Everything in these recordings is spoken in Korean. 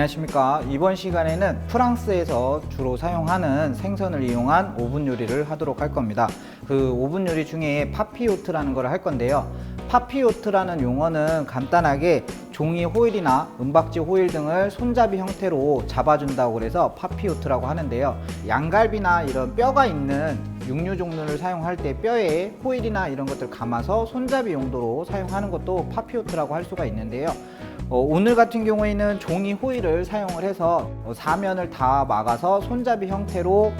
안녕하십니까. 이번 시간에는 프랑스에서 주로 사용하는 생선을 이용한 오븐 요리를 하도록 할 겁니다. 그 오븐 요리 중에 파피요트라는 걸 할 건데요. 파피요트라는 용어는 간단하게 종이 호일이나 은박지 호일 등을 손잡이 형태로 잡아준다고 그래서 파피요트라고 하는데요. 양갈비나 이런 뼈가 있는 육류 종류를 사용할 때 뼈에 호일이나 이런 것들 감아서 손잡이 용도로 사용하는 것도 파피요트라고 할 수가 있는데요. 오늘 같은 경우에는 종이 호일을 사용을 해서 사면을 다 막아서 손잡이 형태로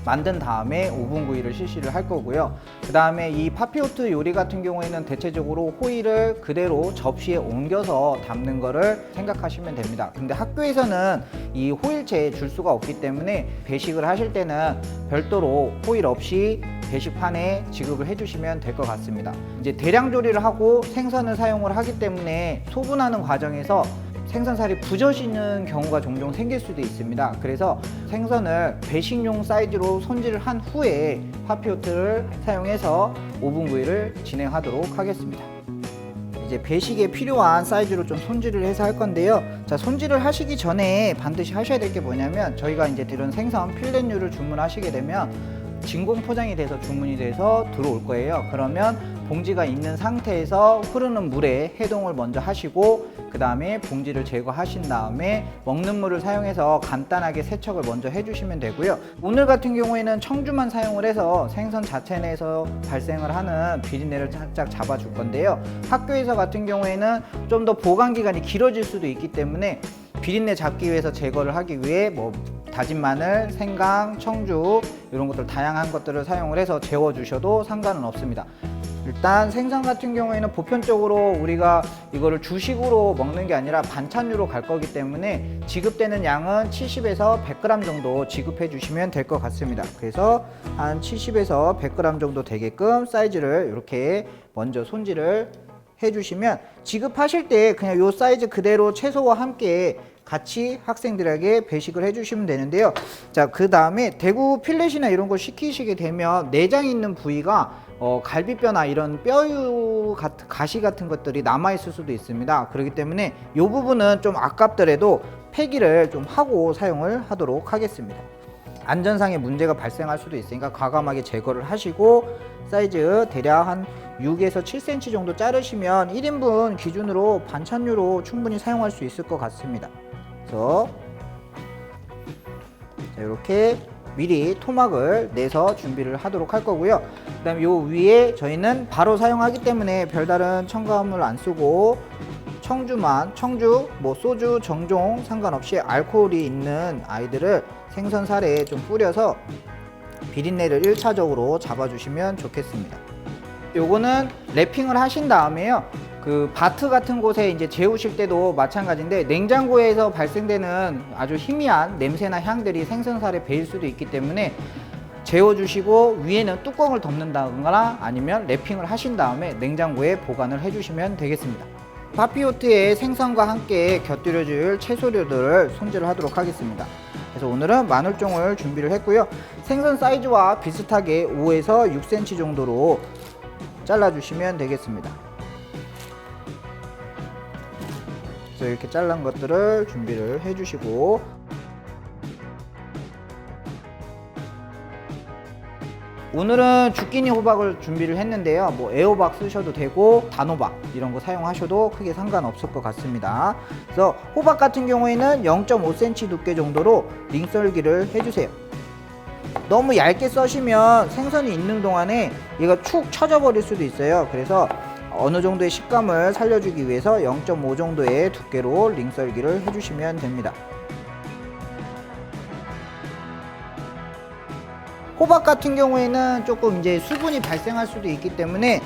만든 다음에 오븐 구이를 실시를 할 거고요. 그 다음에 이 파피요트 요리 같은 경우에는 대체적으로 호일을 그대로 접시에 옮겨서 담는 거를 생각하시면 됩니다. 근데 학교에서는 이 호일체에 줄 수가 없기 때문에 배식을 하실 때는 별도로 호일 없이 배식판에 지급을 해주시면 될 것 같습니다. 이제 대량 조리를 하고 생선을 사용을 하기 때문에 소분하는 과정에서 생선살이 부서지는 경우가 종종 생길 수도 있습니다. 그래서 생선을 배식용 사이즈로 손질을 한 후에 파피요트를 사용해서 오븐 구이를 진행하도록 하겠습니다. 이제 배식에 필요한 사이즈로 좀 손질을 해서 할 건데요. 자, 손질을 하시기 전에 반드시 하셔야 될 게 뭐냐면, 저희가 이제 이런 생선 필렛류를 주문하시게 되면 진공 포장이 돼서 주문이 돼서 들어올 거예요. 그러면 봉지가 있는 상태에서 흐르는 물에 해동을 먼저 하시고, 그 다음에 봉지를 제거하신 다음에 먹는 물을 사용해서 간단하게 세척을 먼저 해주시면 되고요. 오늘 같은 경우에는 청주만 사용을 해서 생선 자체 내에서 발생을 하는 비린내를 살짝 잡아줄 건데요. 학교에서 같은 경우에는 좀 더 보관 기간이 길어질 수도 있기 때문에 비린내 잡기 위해서 제거를 하기 위해 다진 마늘, 생강, 청주 이런 것들 다양한 것들을 사용을 해서 재워 주셔도 상관은 없습니다. 일단 생선 같은 경우에는 보편적으로 우리가 이거를 주식으로 먹는 게 아니라 반찬류로 갈 거기 때문에 지급되는 양은 70에서 100g 정도 지급해 주시면 될 것 같습니다. 그래서 한 70에서 100g 정도 되게끔 사이즈를 이렇게 먼저 손질을 해 주시면 지급하실 때 그냥 이 사이즈 그대로 채소와 함께 같이 학생들에게 배식을 해주시면 되는데요. 자, 그 다음에 대구 필렛이나 이런 걸 시키시게 되면 내장 있는 부위가 갈비뼈나 이런 뼈유 같은 가시 같은 것들이 남아 있을 수도 있습니다. 그렇기 때문에 이 부분은 좀 아깝더라도 폐기를 좀 하고 사용을 하도록 하겠습니다. 안전상의 문제가 발생할 수도 있으니까 과감하게 제거를 하시고, 사이즈 대략 한 6에서 7cm 정도 자르시면 1인분 기준으로 반찬류로 충분히 사용할 수 있을 것 같습니다. 그래서 이렇게 미리 토막을 내서 준비를 하도록 할 거고요. 그 다음에 요 위에 저희는 바로 사용하기 때문에 별다른 첨가물 안 쓰고 청주만, 청주, 소주, 정종 상관없이 알코올이 있는 아이들을 생선살에 좀 뿌려서 비린내를 1차적으로 잡아주시면 좋겠습니다. 요거는 랩핑을 하신 다음에요. 그 바트 같은 곳에 이제 재우실 때도 마찬가지인데, 냉장고에서 발생되는 아주 희미한 냄새나 향들이 생선살에 배일 수도 있기 때문에 재워주시고 위에는 뚜껑을 덮는다거나 아니면 랩핑을 하신 다음에 냉장고에 보관을 해주시면 되겠습니다. 파피요트에 생선과 함께 곁들여줄 채소류들을 손질을 하도록 하겠습니다. 그래서 오늘은 마늘종을 준비를 했고요. 생선 사이즈와 비슷하게 5에서 6cm 정도로 잘라주시면 되겠습니다. 그래서 이렇게 잘란 것들을 준비를 해주시고, 오늘은 주끼니 호박을 준비를 했는데요. 애호박 쓰셔도 되고 단호박 이런 거 사용하셔도 크게 상관없을 것 같습니다. 그래서 호박 같은 경우에는 0.5cm 두께 정도로 링썰기를 해주세요. 너무 얇게 써시면 생선이 있는 동안에 얘가 축 처져 버릴 수도 있어요. 그래서 어느 정도의 식감을 살려주기 위해서 0.5 정도의 두께로 링썰기를 해주시면 됩니다. 호박 같은 경우에는 조금 이제 수분이 발생할 수도 있기 때문에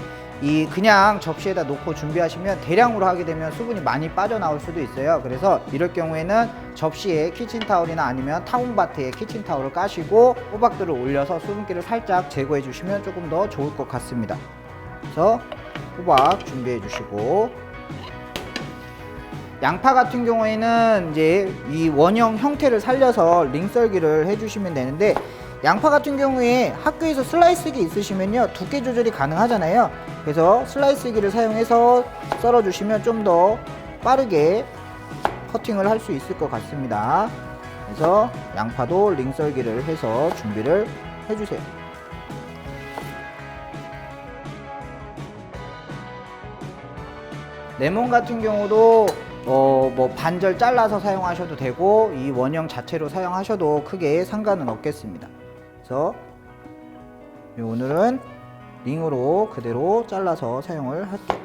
그냥 접시에다 놓고 준비하시면 대량으로 하게 되면 수분이 많이 빠져나올 수도 있어요. 그래서 이럴 경우에는 접시에 키친타올이나 아니면 타운바트에 키친타올을 까시고 호박들을 올려서 수분기를 살짝 제거해 주시면 조금 더 좋을 것 같습니다. 그래서 호박 준비해 주시고, 양파 같은 경우에는 이제 이 원형 형태를 살려서 링썰기를 해주시면 되는데, 양파 같은 경우에 학교에서 슬라이스기 있으시면요 두께 조절이 가능하잖아요. 그래서 슬라이스기를 사용해서 썰어 주시면 좀 더 빠르게 커팅을 할 수 있을 것 같습니다. 그래서 양파도 링썰기를 해서 준비를 해주세요. 레몬 같은 경우도 뭐 반절 잘라서 사용하셔도 되고 이 원형 자체로 사용하셔도 크게 상관은 없겠습니다. 그래서 오늘은 링으로 그대로 잘라서 사용을 할게요.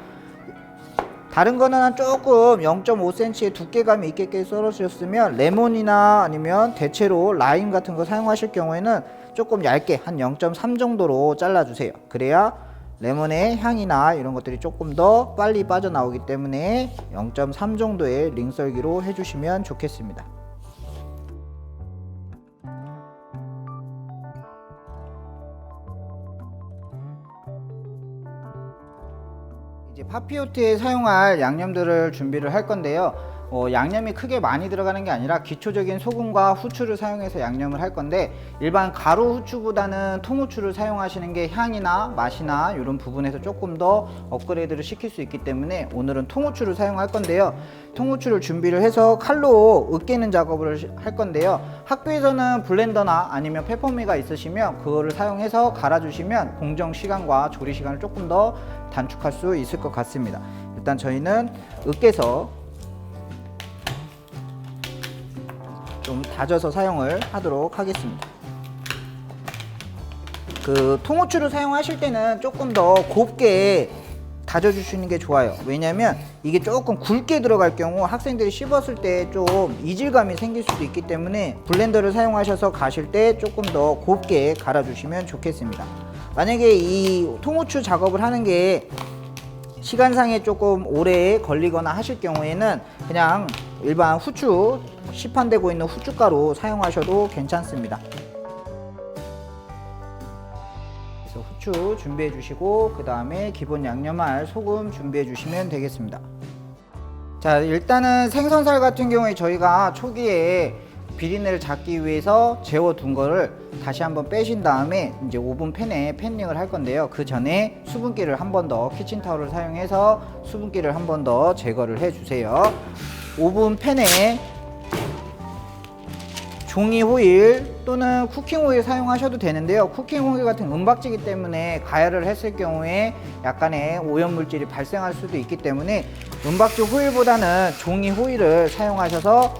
다른 거는 조금 0.5cm의 두께감이 있게 썰어주셨으면 레몬이나 아니면 대체로 라임 같은 거 사용하실 경우에는 조금 얇게 한 0.3 정도로 잘라주세요. 그래야 레몬의 향이나 이런 것들이 조금 더 빨리 빠져나오기 때문에 0.3 정도의 링썰기로 해주시면 좋겠습니다. 이제 파피오트에 사용할 양념들을 준비를 할 건데요. 양념이 크게 많이 들어가는 게 아니라 기초적인 소금과 후추를 사용해서 양념을 할 건데, 일반 가루 후추보다는 통후추를 사용하시는 게 향이나 맛이나 이런 부분에서 조금 더 업그레이드를 시킬 수 있기 때문에 오늘은 통후추를 사용할 건데요. 통후추를 준비를 해서 칼로 으깨는 작업을 할 건데요. 학교에서는 블렌더나 아니면 페퍼미가 있으시면 그거를 사용해서 갈아주시면 공정 시간과 조리 시간을 조금 더 단축할 수 있을 것 같습니다. 일단 저희는 으깨서 좀 다져서 사용을 하도록 하겠습니다. 그 통후추를 사용하실 때는 조금 더 곱게 다져 주시는 게 좋아요. 왜냐면 이게 조금 굵게 들어갈 경우 학생들이 씹었을 때 좀 이질감이 생길 수도 있기 때문에 블렌더를 사용하셔서 가실 때 조금 더 곱게 갈아 주시면 좋겠습니다. 만약에 이 통후추 작업을 하는 게 시간상에 조금 오래 걸리거나 하실 경우에는 그냥 일반 후추, 시판되고 있는 후춧가루 사용하셔도 괜찮습니다. 그래서 후추 준비해 주시고 그 다음에 기본 양념할 소금 준비해 주시면 되겠습니다. 자, 일단은 생선살 같은 경우에 저희가 초기에 비린내를 잡기 위해서 재워둔 거를 다시 한번 빼신 다음에 이제 오븐 팬에 팬닝을 할 건데요. 그 전에 수분기를 한 번 더 키친타올을 사용해서 수분기를 한 번 더 제거를 해 주세요. 오븐 팬에 종이 호일 또는 쿠킹 호일 사용하셔도 되는데요. 쿠킹 호일 같은 은박지기 때문에 가열을 했을 경우에 약간의 오염물질이 발생할 수도 있기 때문에 은박지 호일보다는 종이 호일을 사용하셔서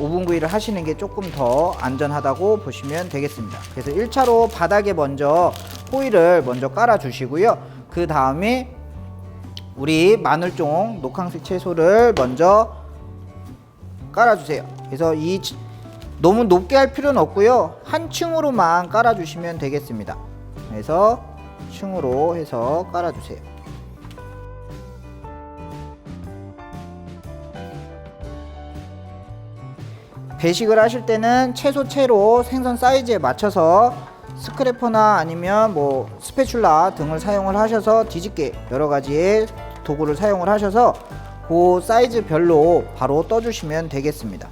오븐 구이를 하시는 게 조금 더 안전하다고 보시면 되겠습니다. 그래서 1차로 바닥에 먼저 호일을 먼저 깔아 주시고요. 그 다음에 우리 마늘종 녹황색 채소를 먼저 깔아 주세요. 그래서 너무 높게 할 필요는 없고요. 한 층으로만 깔아 주시면 되겠습니다. 그래서 층으로 해서 깔아 주세요. 배식을 하실 때는 채소 채로 생선 사이즈에 맞춰서 스크래퍼나 아니면 뭐 스패츌라 등을 사용을 하셔서 뒤집게 여러 가지의 도구를 사용을 하셔서 그 사이즈별로 바로 떠주시면 되겠습니다.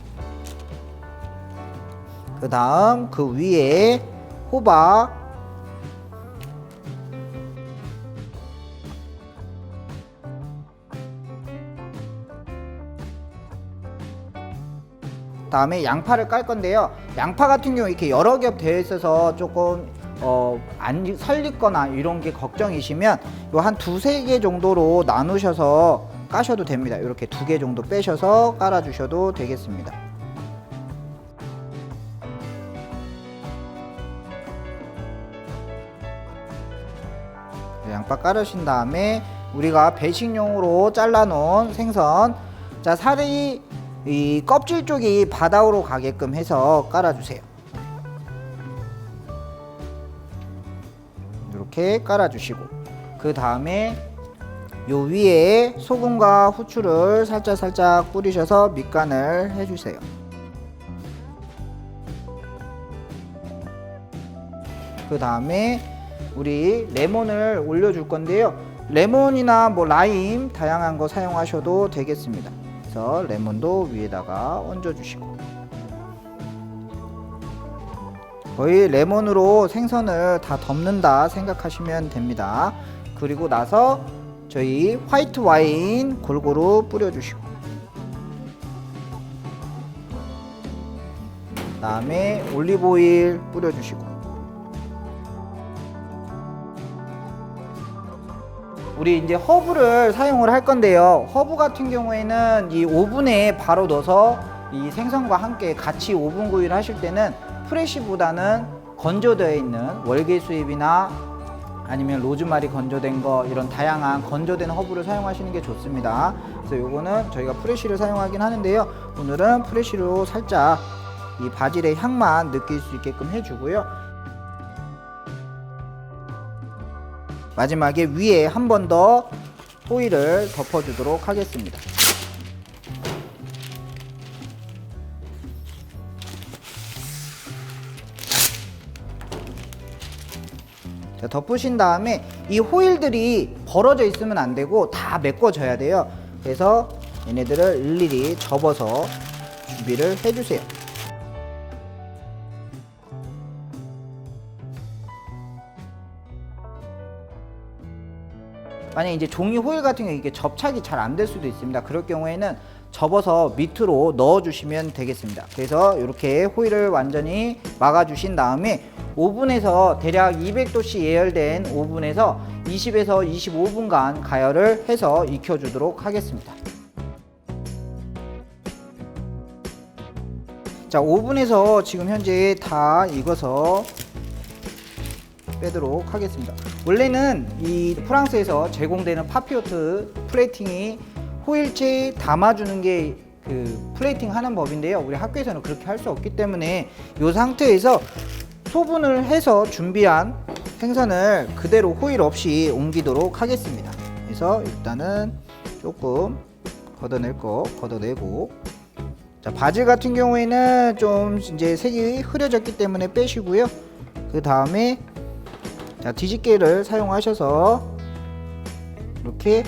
그 다음 그 위에 호박, 다음에 양파를 깔 건데요. 양파 같은 경우 이렇게 여러 겹 되어 있어서 조금 안 설리거나 이런 게 걱정이시면 요 한 두세 개 정도로 나누셔서 까셔도 됩니다. 이렇게 2개 정도 빼셔서 깔아 주셔도 되겠습니다. 양파 깔으신 다음에 우리가 배식용으로 잘라 놓은 생선, 자, 살이 이 껍질 쪽이 바닥으로 가게끔 해서 깔아 주세요. 이렇게 깔아 주시고 그 다음에 요 위에 소금과 후추를 살짝 뿌리셔서 밑간을 해 주세요. 그 다음에 우리 레몬을 올려줄 건데요. 레몬이나 뭐 라임 다양한 거 사용하셔도 되겠습니다. 그래서 레몬도 위에다가 얹어 주시고 거의 레몬으로 생선을 다 덮는다 생각하시면 됩니다. 그리고 나서 저희 화이트 와인 골고루 뿌려 주시고 그다음에 올리브오일 뿌려주시고, 우리 이제 허브를 사용을 할 건데요. 허브 같은 경우에는 이 오븐에 바로 넣어서 이 생선과 함께 같이 오븐 구이를 하실 때는 프레시보다는 건조되어 있는 월계수잎이나 아니면 로즈마리 건조된 거, 이런 다양한 건조된 허브를 사용하시는 게 좋습니다. 그래서 요거는 저희가 프레시를 사용하긴 하는데요. 오늘은 프레시로 살짝 이 바질의 향만 느낄 수 있게끔 해주고요. 마지막에 위에 한 번 더 호일을 덮어주도록 하겠습니다. 자, 덮으신 다음에 이 호일들이 벌어져 있으면 안 되고 다 메꿔져야 돼요. 그래서 얘네들을 일일이 접어서 준비를 해주세요. 만약에 이제 종이 호일 같은 경우에 이게 접착이 잘 안 될 수도 있습니다. 그럴 경우에는 접어서 밑으로 넣어 주시면 되겠습니다. 그래서 이렇게 호일을 완전히 막아 주신 다음에 오븐에서 대략 200도씨 예열된 오븐에서 20에서 25분간 가열을 해서 익혀 주도록 하겠습니다. 자, 오븐에서 지금 현재 다 익어서 빼도록 하겠습니다. 원래는 이 프랑스에서 제공되는 파피오트 플레이팅이 호일체에 담아주는 게 그 플레이팅 하는 법인데요. 우리 학교에서는 그렇게 할 수 없기 때문에 이 상태에서 소분을 해서 준비한 생선을 그대로 호일 없이 옮기도록 하겠습니다. 그래서 일단은 조금 걷어낼 거 걷어내고, 자, 바질 같은 경우에는 좀 이제 색이 흐려졌기 때문에 빼시고요. 그 다음에 자, 뒤집개를 사용하셔서 이렇게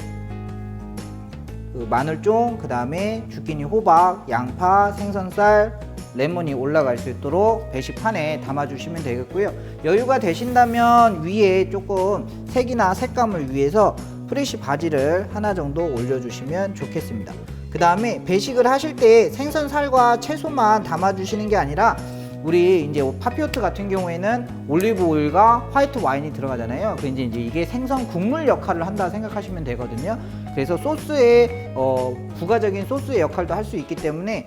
그 마늘종, 그 다음에 주끼니, 호박, 양파, 생선살, 레몬이 올라갈 수 있도록 배식판에 담아주시면 되겠고요. 여유가 되신다면 위에 조금 색이나 색감을 위해서 프레시 바질을 하나 정도 올려주시면 좋겠습니다. 그 다음에 배식을 하실 때 생선살과 채소만 담아주시는 게 아니라 우리 이제 파피오트 같은 경우에는 올리브 오일과 화이트 와인이 들어가잖아요. 그 이제 이게 생선 국물 역할을 한다 생각하시면 되거든요. 그래서 소스의 부가적인 소스의 역할도 할 수 있기 때문에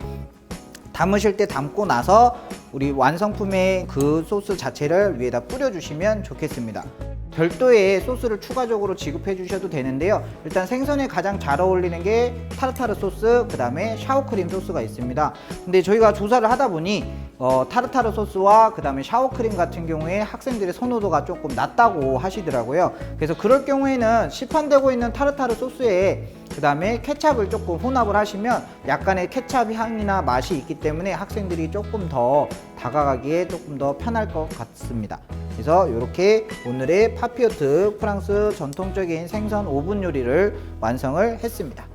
담으실 때 담고 나서 우리 완성품의 그 소스 자체를 위에다 뿌려주시면 좋겠습니다. 별도의 소스를 추가적으로 지급해 주셔도 되는데요. 일단 생선에 가장 잘 어울리는 게 타르타르 소스, 그 다음에 샤워크림 소스가 있습니다. 근데 저희가 조사를 하다 보니 타르타르 소스와 그 다음에 샤워크림 같은 경우에 학생들의 선호도가 조금 낮다고 하시더라고요. 그래서 그럴 경우에는 시판되고 있는 타르타르 소스에 그 다음에 케찹을 조금 혼합을 하시면 약간의 케찹 향이나 맛이 있기 때문에 학생들이 조금 더 다가가기에 조금 더 편할 것 같습니다. 그래서 이렇게 오늘의 파피오트 프랑스 전통적인 생선 오븐 요리를 완성을 했습니다.